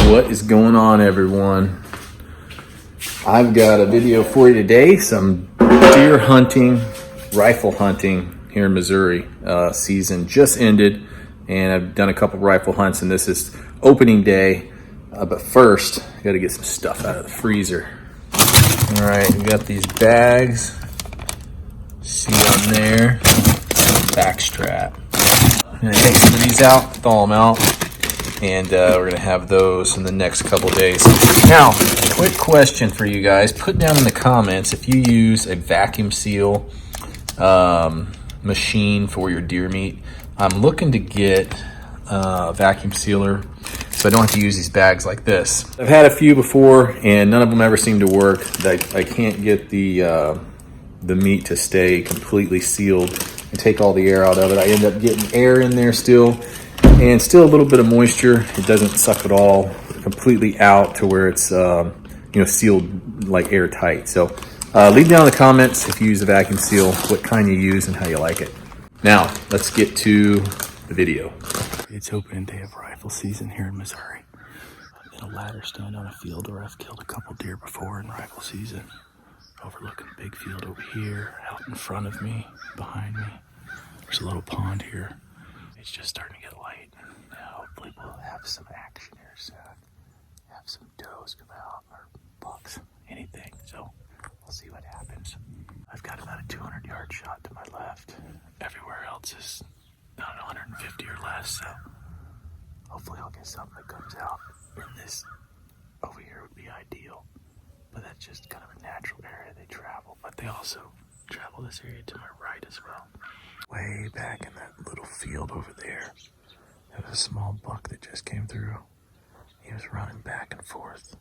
What is going on, everyone? I've got a video for you today. Some deer hunting, rifle hunting here in Missouri. Season just ended and I've done a couple rifle hunts, and this is opening day. But first, I gotta get some stuff out of the freezer. All right, we got these bags. See on there, back strap. I'm gonna take some of these out, thaw them out, and we're gonna have those in the next couple days. Now, quick question for you guys. Put down in the comments if you use a vacuum seal machine for your deer meat. I'm looking to get a vacuum sealer so I don't have to use these bags like this. I've had a few before and none of them ever seem to work. I can't get the meat to stay completely sealed and take all the air out of it. I end up getting air in there still, and still a little bit of moisture. It doesn't suck it all completely out to where it's sealed like airtight. So leave down in the comments if you use a vacuum seal, what kind you use and how you like it. Now let's get to the video. It's opening day of rifle season here in Missouri. I'm in a ladder stand on a field where I've killed a couple deer before in rifle season. Overlooking a big field over here, out in front of me, behind me. There's a little pond here. It's just starting to get light. Now hopefully we'll have some action here soon. Have some does come out, or bucks, anything. So we'll see what happens. I've got about a 200-yard shot to my left. Everywhere else is, I don't know, 150 or less. So hopefully I'll get something that comes out. And this over here would be ideal. But that's just kind of a natural area they travel. But they also travel this area to my right as well. Way back in that little field over there, there was a small buck that just came through. He was running back and forth.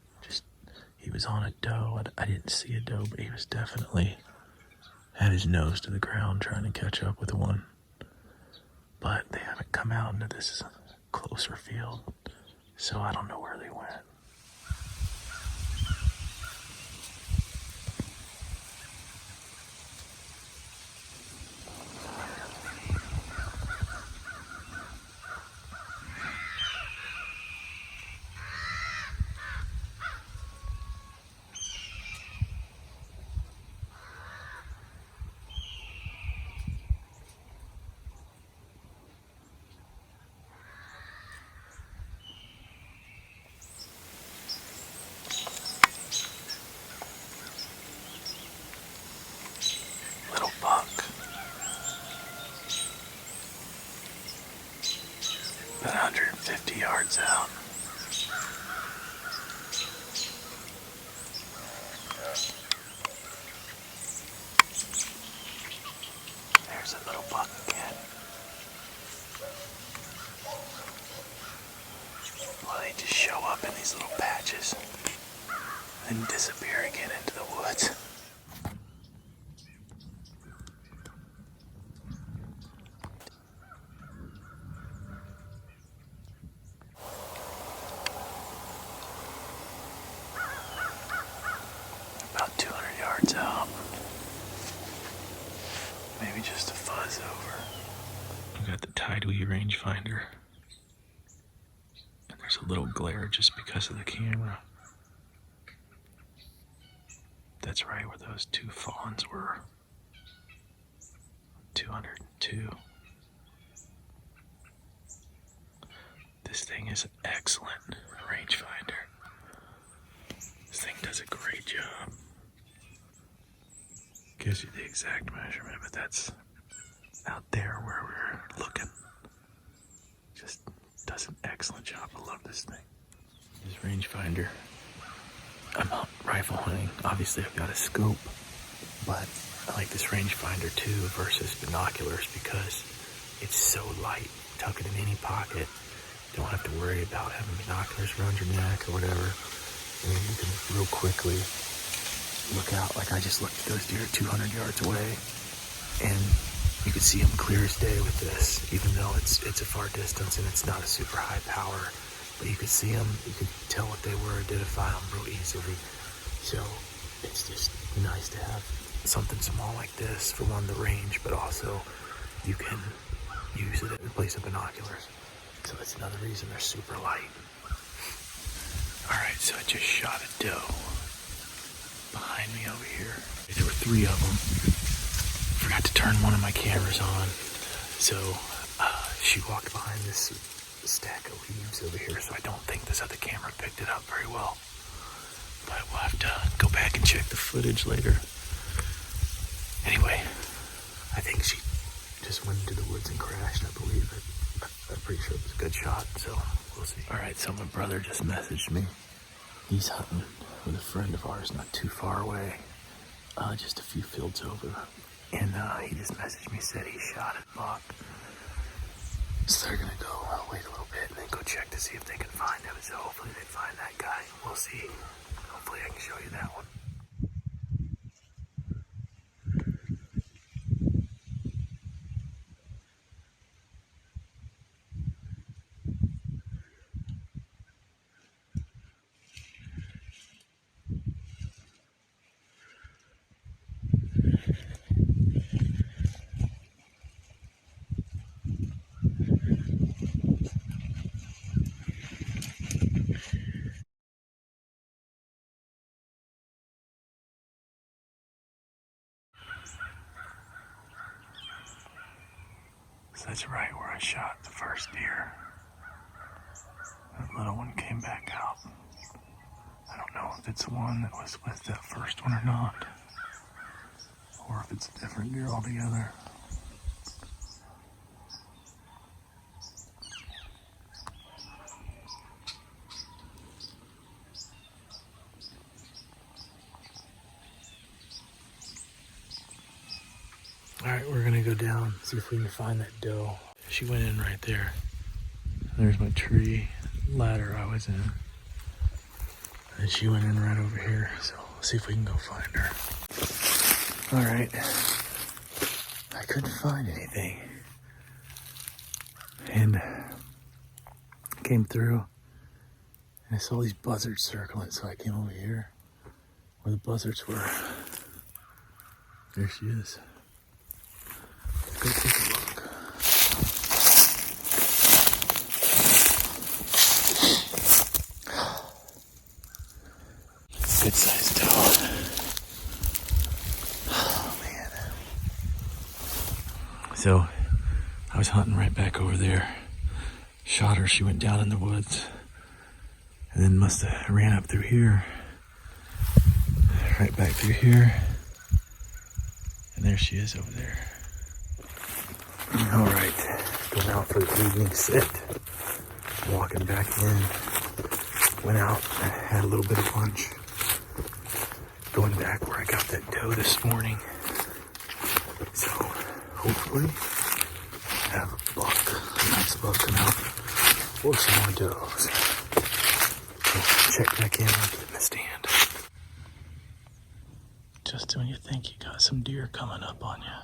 He was on a doe. I didn't see a doe, but he was definitely had his nose to the ground trying to catch up with one. But they haven't come out into this closer field, so I don't know where they went. About 150 yards out. There's a little buck again. Well, they just show up in these little patches and disappear again into the woods. About 200 yards out. Maybe just a fuzz over. I've got the Tidewee rangefinder. And there's a little glare just because of the camera. That's right where those two fawns were. 202. This thing is an excellent rangefinder. This thing does a great job. Gives you the exact measurement, but that's out there where we're looking. Just does an excellent job. I love this thing. This rangefinder. I'm out rifle hunting. Obviously I've got a scope, but I like this rangefinder too versus binoculars because it's so light. Tuck it in any pocket. Don't have to worry about having binoculars around your neck or whatever. And you can real quickly look out. Like I just looked at those deer 200 yards away, and you could see them clear as day with this, even though it's a far distance and it's not a super high power. But you could see them, you could tell what they were, identify them real easily. So it's just nice to have something small like this for one, the range, but also you can use it in place of binoculars. So that's another reason they're super light. So I just shot a doe behind me over here. There were 3 of them. Forgot to turn one of my cameras on. So she walked behind this stack of leaves over here, so I don't think this other camera picked it up very well. But we'll have to go back and check the footage later. Anyway, I think she just went into the woods and crashed, I believe. I'm pretty sure it was a good shot, so we'll see. All right, so my brother just messaged me. He's hunting with a friend of ours not too far away, just a few fields over. And he just messaged me, said he shot a buck. So they're gonna go wait a little bit and then go check to see if they can find him. So hopefully they find that guy. We'll see. Hopefully I can show you that one. So that's right where I shot the first deer. That little one came back out. I don't know if it's the one that was with that first one or not, or if it's a different deer altogether. All right, we're gonna go down, see if we can find that doe. She went in right there. There's my tree ladder I was in. And she went in right over here, so let's see if we can go find her. All right, I couldn't find anything. And came through, and I saw these buzzards circling, so I came over here where the buzzards were. There she is. Go take a look. Good sized doe. Oh man. So I was hunting right back over there. Shot her, she went down in the woods. And then must have ran up through here. Right back through here. And there she is over there. All right, going out for the evening sit. Walking back in. Went out, had a little bit of lunch. Going back where I got that doe this morning. So hopefully have a buck, a nice buck come out, or some more does. So check back in and get in the stand. Just when you think you got some deer coming up on you.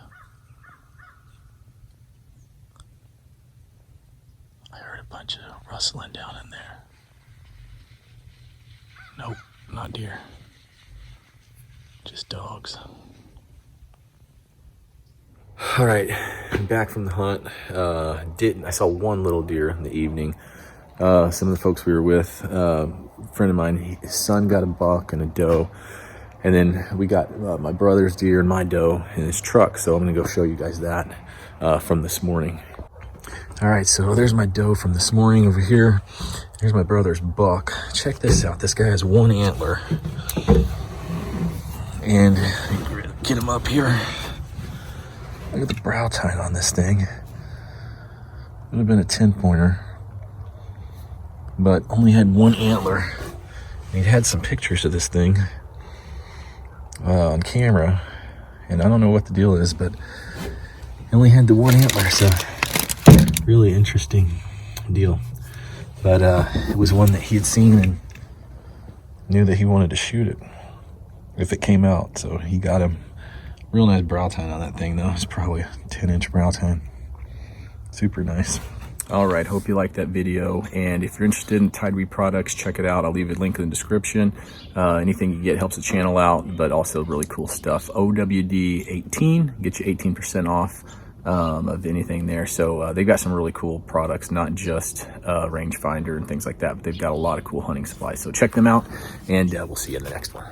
I heard a bunch of rustling down in there. Nope, not deer. Just dogs. All right, I'm back from the hunt. I saw one little deer in the evening. Some of the folks we were with, a friend of mine, his son got a buck and a doe. And then we got my brother's deer and my doe in his truck. So I'm gonna go show you guys that from this morning. All right, so there's my doe from this morning over here. Here's my brother's buck. Check this out. This guy has 1 antler. And get him up here. Look at the brow tine on this thing. Would have been a 10-pointer, but only had 1 antler. And he had some pictures of this thing on camera, and I don't know what the deal is, but he only had the 1 antler, so really interesting deal. But it was one that he had seen and knew that he wanted to shoot it if it came out. So he got him. Real nice brow tine on that thing though. It's probably a 10-inch brow tine. Super nice. All right, hope you liked that video. And if you're interested in Tideweed products, check it out. I'll leave a link in the description. Anything you get helps the channel out, but also really cool stuff. OWD 18, get you 18% off. of anything there. So they've got some really cool products, not just rangefinder and things like that, but they've got a lot of cool hunting supplies. So check them out, and we'll see you in the next one.